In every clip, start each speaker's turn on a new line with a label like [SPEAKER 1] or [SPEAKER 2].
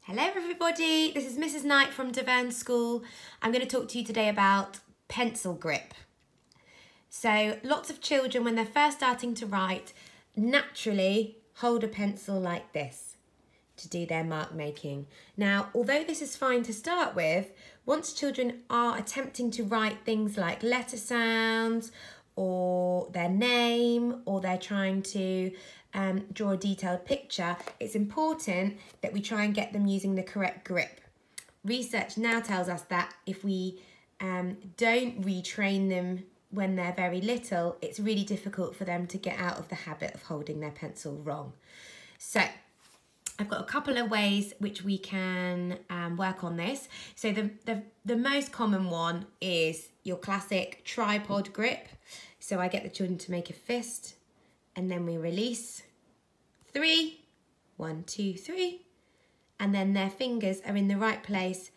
[SPEAKER 1] Hello everybody, this is Mrs. Knight from Devon School. I'm going to talk to you today about pencil grip. So lots of children when they're first starting to write naturally hold a pencil like this to do their mark making. Now although this is fine to start with, once children are attempting to write things like letter sounds or their name, or they're trying to draw a detailed picture, it's important that we try and get them using the correct grip. Research now tells us that if we don't retrain them when they're very little, it's really difficult for them to get out of the habit of holding their pencil wrong. So I've got a couple of ways which we can work on this. So the most common one is your classic tripod grip. So I get the children to make a fist and then we release. 3, 1, 2, 3. And then their fingers are in the right place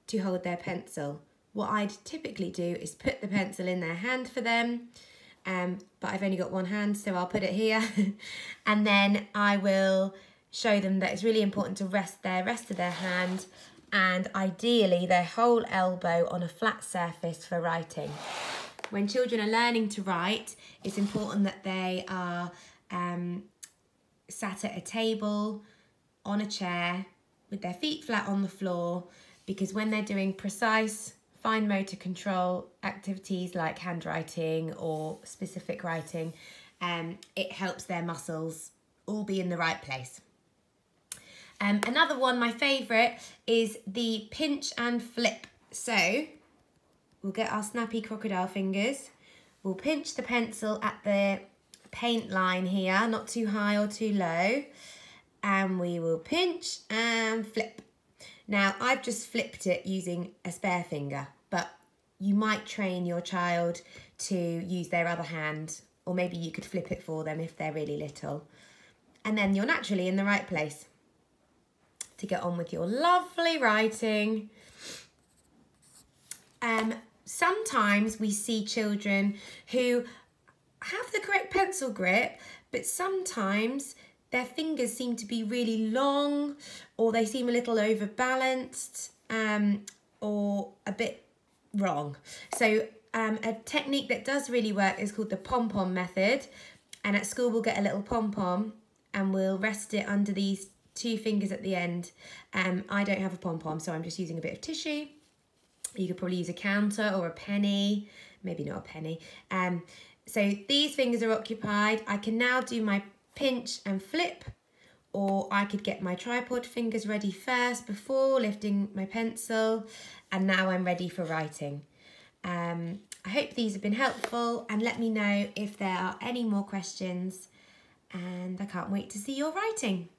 [SPEAKER 1] to hold their pencil. What I'd typically do is put the pencil in their hand for them. But I've only got one hand, so I'll put it here. And then I will show them that it's really important to rest the rest of their hand and ideally their whole elbow on a flat surface for writing. When children are learning to write, it's important that they are sat at a table, on a chair, with their feet flat on the floor, because when they're doing precise, fine motor control activities like handwriting or specific writing, it helps their muscles all be in the right place. Another one, my favourite, is the pinch and flip. So we'll get our snappy crocodile fingers. We'll pinch the pencil at the paint line here, not too high or too low. And we will pinch and flip. Now, I've just flipped it using a spare finger, but you might train your child to use their other hand, or maybe you could flip it for them if they're really little. And then you're naturally in the right place to get on with your lovely writing. Sometimes we see children who have the correct pencil grip, but sometimes their fingers seem to be really long, or they seem a little overbalanced, or a bit wrong. So a technique that does really work is called the pom-pom method. And at school we'll get a little pom-pom and we'll rest it under these 2 fingers at the end. I don't have a pom-pom, so I'm just using a bit of tissue. You could probably use a counter or a penny, maybe not a penny. So these fingers are occupied. I can now do my pinch and flip, or I could get my tripod fingers ready first before lifting my pencil, and now I'm ready for writing. I hope these have been helpful, and let me know if there are any more questions, and I can't wait to see your writing.